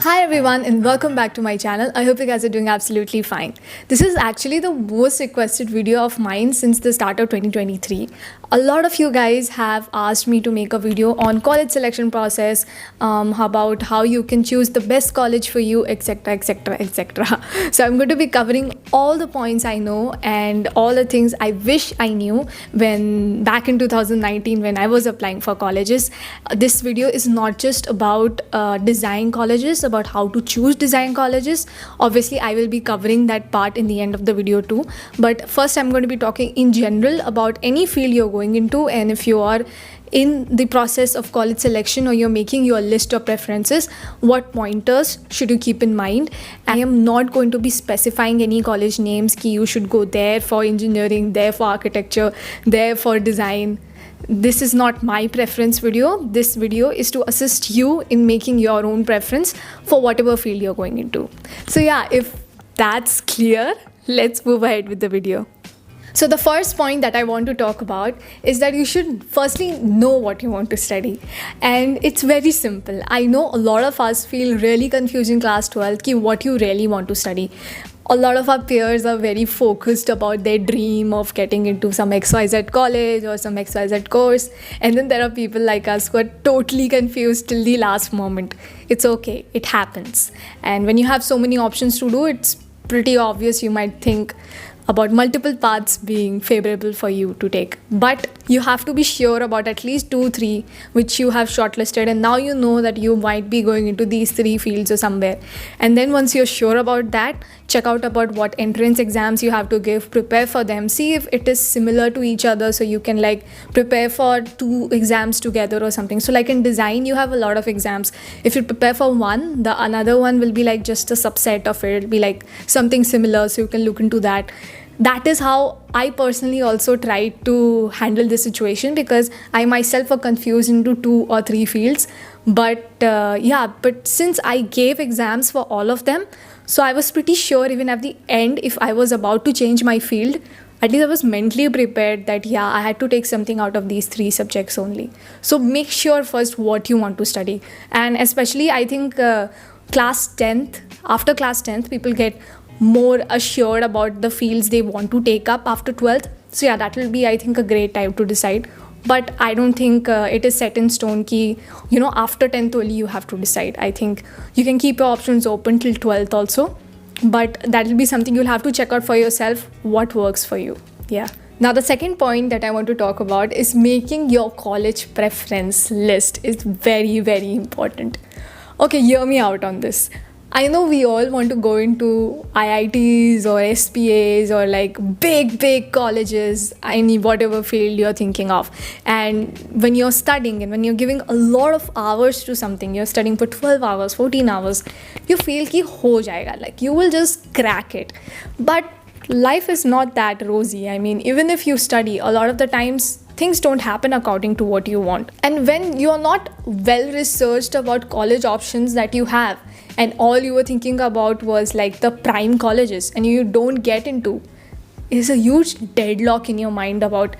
Hi everyone and welcome back to my channel. I hope you guys are doing absolutely fine. This is actually the most requested video of mine since the start of 2023. A lot of you guys have asked me to make a video on college selection process, about how you can choose the best college for you, etc, etc, etc. So I'm going to be covering all the points I know and all the things I wish I knew when back in 2019 when I was applying for colleges. This video is not just about design colleges, about how to choose design colleges. Obviously I will be covering that part in the end of the video too, but first I'm going to be talking in general about any field you're going into, and if you are in the process of college selection or you're making your list of preferences, what pointers should you keep in mind. I am not going to be specifying any college names ki you should go there for engineering, there for architecture, there for design. This is not my preference video. This video is to assist you in making your own preference for whatever field you're going into. So yeah, if that's clear, let's move ahead with the video. So the first point that I want to talk about is that you should firstly know what you want to study. And it's very simple. I know a lot of us feel really confused in class 12 ki what you really want to study. A lot of our peers are very focused about their dream of getting into some XYZ college or some XYZ course. And then there are people like us who are totally confused till the last moment. It's okay, it happens. And when you have so many options to do, it's pretty obvious you might think about multiple paths being favorable for you to take. But you have to be sure about at least 2-3 which you have shortlisted, and now you know that you might be going into these 3 fields or somewhere. And then once you're sure about that, check out about what entrance exams you have to give, prepare for them, see if it is similar to each other so you can like prepare for 2 exams together or something. So like in design you have a lot of exams. If you prepare for one, the another one will be like just a subset of it. It'll be like something similar, so you can look into that. That is how I personally also tried to handle this situation, because I myself were confused into 2 or 3 fields. But but since I gave exams for all of them, so I was pretty sure even at the end, if I was about to change my field, at least I was mentally prepared that I had to take something out of these 3 subjects only. So make sure first what you want to study. And especially I think class 10th, after class 10th, people get more assured about the fields they want to take up after 12th. So yeah, that will be I think a great time to decide. But I don't think it is set in stone ki, after 10th only you have to decide. I think you can keep your options open till 12th also. But that will be something you'll have to check out for yourself, what works for you. Yeah. Now the second point that I want to talk about is making your college preference list is very, very important. Okay, hear me out on this. I know we all want to go into IITs or SPAs or like big colleges, any whatever field you're thinking of. And when you're studying and when you're giving a lot of hours to something, you're studying for 12 hours, 14 hours, you feel ki ho jayega, like you will just crack it. But life is not that rosy. I mean, even if you study, a lot of the times things don't happen according to what you want. And when you're not well researched about college options that you have, and all you were thinking about was like the prime colleges, and you don't get into, is a huge deadlock in your mind about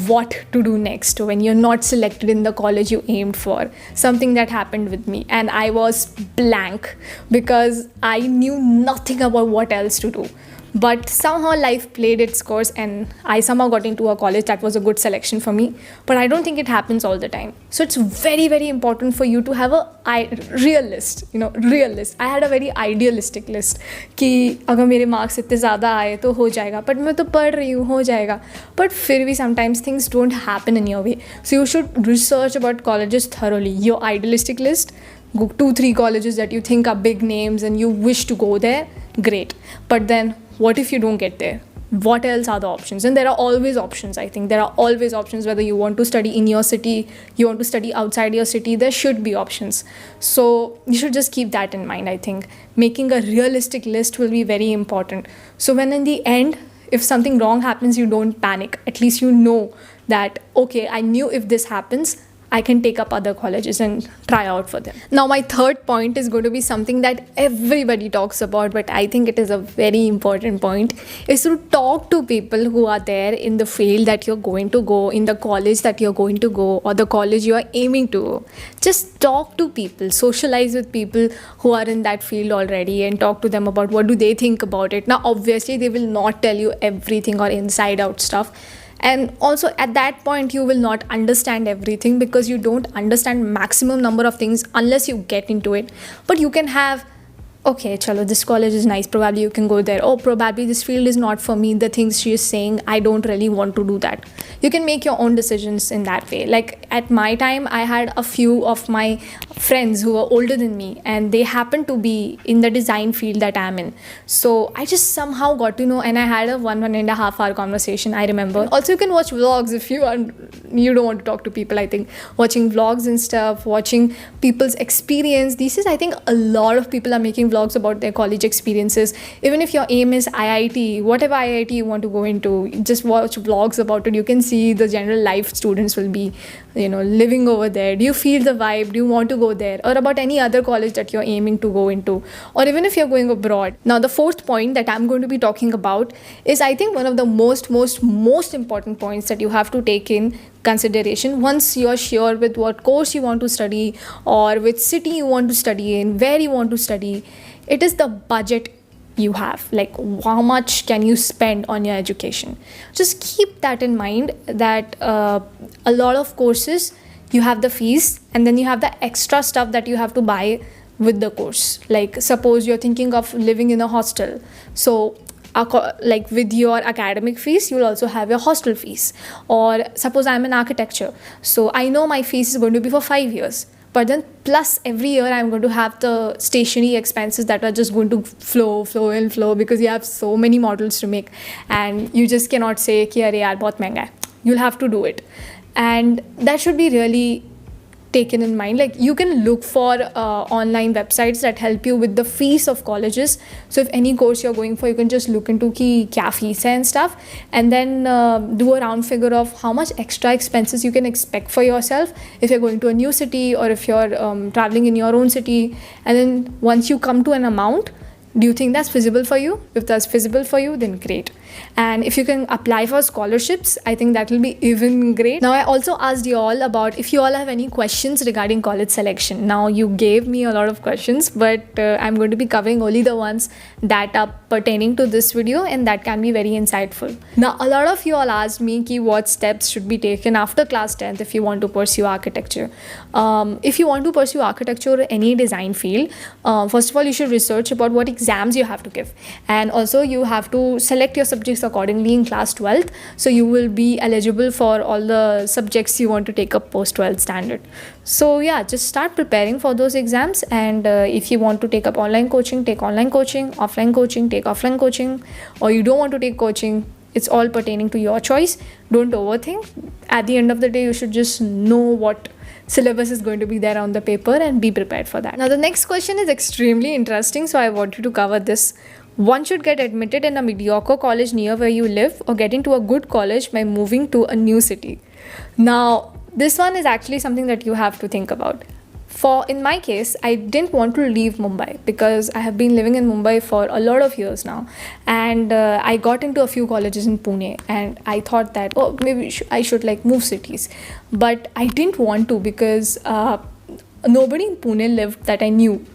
what to do next when you're not selected in the college you aimed for. Something that happened with me, and I was blank because I knew nothing about what else to do. But somehow life played its course and I somehow got into a college that was a good selection for me. But I don't think it happens all the time. So it's very, very important for you to have a real list, real list. I had a very idealistic list कि अगर मेरे marks इतने ज़्यादा आए तो हो जाएगा. But मैं तो पढ़ रही हूँ, हो जाएगा. But फिर भी sometimes things don't happen in your way. So you should research about colleges thoroughly. Your idealistic list, go 2-3 colleges that you think are big names and you wish to go there, great. But then what if you don't get there? What else are the options? And there are always options. I think there are always options, whether you want to study in your city, you want to study outside your city, there should be options. So you should just keep that in mind. I think making a realistic list will be very important. So when in the end, if something wrong happens, you don't panic. At least you know that, okay, I knew if this happens, I can take up other colleges and try out for them. Now, my third point is going to be something that everybody talks about, but I think it is a very important point, is to talk to people who are there in the field that you're going to go, in the college that you're going to go, or the college you are aiming to go. Just talk to people, socialize with people who are in that field already, and talk to them about what do they think about it. Now, obviously, they will not tell you everything or inside out stuff. And also at that point you will not understand everything, because you don't understand maximum number of things unless you get into it. But you can have, okay, chalo, this college is nice, probably you can go there. Oh, probably this field is not for me, the things she is saying, I don't really want to do that. You can make your own decisions in that way. Like at my time, I had a few of my friends who were older than me, and they happened to be in the design field that I'm in. So I just somehow got to know, and I had a 1.5 hour conversation, I remember. Also, you can watch vlogs if you don't want to talk to people. I think watching vlogs and stuff, watching people's experience. These is, I think, a lot of people are making vlogs about their college experiences. Even if your aim is IIT, whatever IIT you want to go into, just watch vlogs about it. You can see the general life students will be, living over there. Do you feel the vibe? Do you want to go there? Or about any other college that you're aiming to go into, or even if you're going abroad. Now, the fourth point that I'm going to be talking about is, I think, one of the most important points that you have to take in consideration once you're sure with what course you want to study, or which city you want to study in, where you want to study. It is the budget you have. Like, how much can you spend on your education? Just keep that in mind, that a lot of courses, you have the fees, and then you have the extra stuff that you have to buy with the course. Like, suppose you're thinking of living in a hostel, so like with your academic fees, you'll also have your hostel fees. Or suppose I'm in architecture, so I know my fees is going to be for 5 years, but then plus every year I'm going to have the stationery expenses that are just going to flow, because you have so many models to make, and you just cannot say ki arey yaar bahut mehanga hai. You'll have to do it, and that should be really taken in mind. Like, you can look for online websites that help you with the fees of colleges. So if any course you're going for, you can just look into ki kya fees hai and stuff, and then do a round figure of how much extra expenses you can expect for yourself if you're going to a new city, or if you're traveling in your own city. And then once you come to an amount, do you think that's feasible for you? If that's feasible for you, then great. And if you can apply for scholarships, I think that will be even great. Now, I also asked you all about if you all have any questions regarding college selection. Now, you gave me a lot of questions, but I'm going to be covering only the ones that are pertaining to this video and that can be very insightful. Now, a lot of you all asked me ki what steps should be taken after class 10th if you want to pursue architecture. If you want to pursue architecture or any design field, first of all, you should research about what exams you have to give. And also, you have to select your subjects accordingly in class 12th, so you will be eligible for all the subjects you want to take up post 12th standard. So yeah, just start preparing for those exams. And if you want to take up online coaching, take online coaching. Offline coaching, take offline coaching. Or you don't want to take coaching, it's all pertaining to your choice. Don't overthink. At the end of the day, you should just know what syllabus is going to be there on the paper and be prepared for that. Now, the next question is extremely interesting, so I want you to cover this. One should get admitted in a mediocre college near where you live, or get into a good college by moving to a new city. Now, this one is actually something that you have to think about. In my case, I didn't want to leave Mumbai because I have been living in Mumbai for a lot of years now, and I got into a few colleges in Pune, and I thought that, oh, maybe I should like move cities, but I didn't want to because nobody in Pune lived that I knew.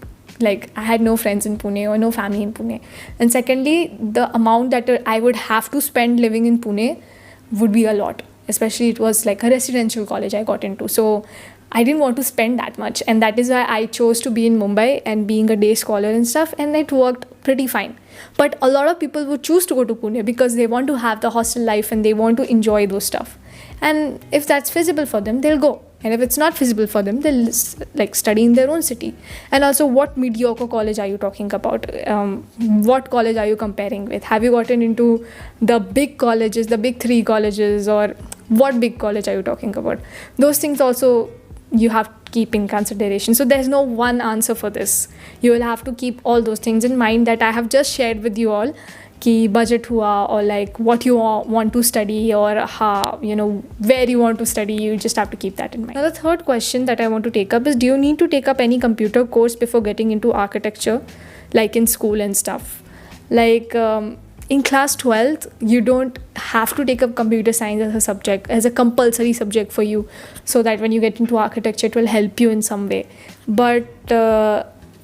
Like, I had no friends in Pune or no family in Pune. And secondly, the amount that I would have to spend living in Pune would be a lot. Especially it was like a residential college I got into. So I didn't want to spend that much. And that is why I chose to be in Mumbai and being a day scholar and stuff. And it worked pretty fine. But a lot of people would choose to go to Pune because they want to have the hostel life and they want to enjoy those stuff. And if that's feasible for them, they'll go. And if it's not feasible for them, they'll like study in their own city. And also, what mediocre college are you talking about? What college are you comparing with? Have you gotten into the big colleges, the big 3 colleges, or what big college are you talking about? Those things also you have to keep in consideration. So there's no one answer for this. You will have to keep all those things in mind that I have just shared with you all. कि budget हुआ, or like what you want to study, or how, where you want to study. You just have to keep that in mind. Now the third question that I want to take up is, do you need to take up any computer course before getting into architecture, like in school and stuff? Like in class 12th, you don't have to take up computer science as a subject, as a compulsory subject for you, so that when you get into architecture, it will help you in some way. But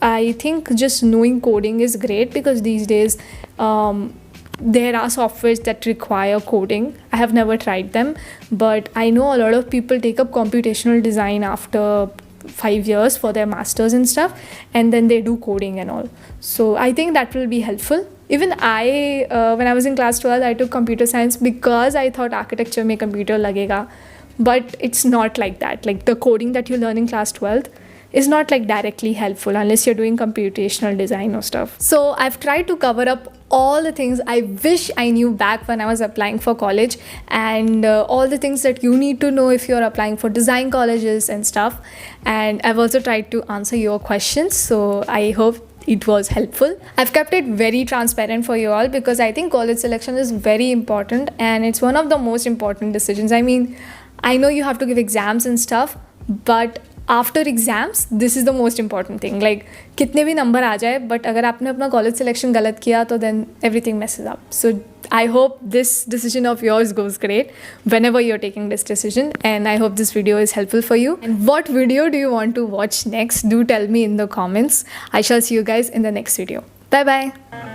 I think just knowing coding is great, because these days there are softwares that require coding. I have never tried them, but I know a lot of people take up computational design after 5 years for their masters and stuff, and then they do coding and all. So I think that will be helpful. Even I, when I was in class 12, I took computer science because I thought architecture mein computer lagega. But it's not like that. Like the coding that you learn in class 12th is not like directly helpful unless you're doing computational design or stuff. So I've tried to cover up all the things I wish I knew back when I was applying for college, and all the things that you need to know if you're applying for design colleges and stuff. And I've also tried to answer your questions, so I hope it was helpful. I've kept it very transparent for you all, because I think college selection is very important, and it's one of the most important decisions. I mean, I know you have to give exams and stuff, but after exams, this is the most important thing. Like, kitne bhi number aa jaye, but agar aapne apna college selection galat kiya, to then everything messes up. So I hope this decision of yours goes great whenever you're taking this decision, and I hope this video is helpful for you. And what video do you want to watch next? Do tell me in the comments. I shall see you guys in the next video. Bye bye.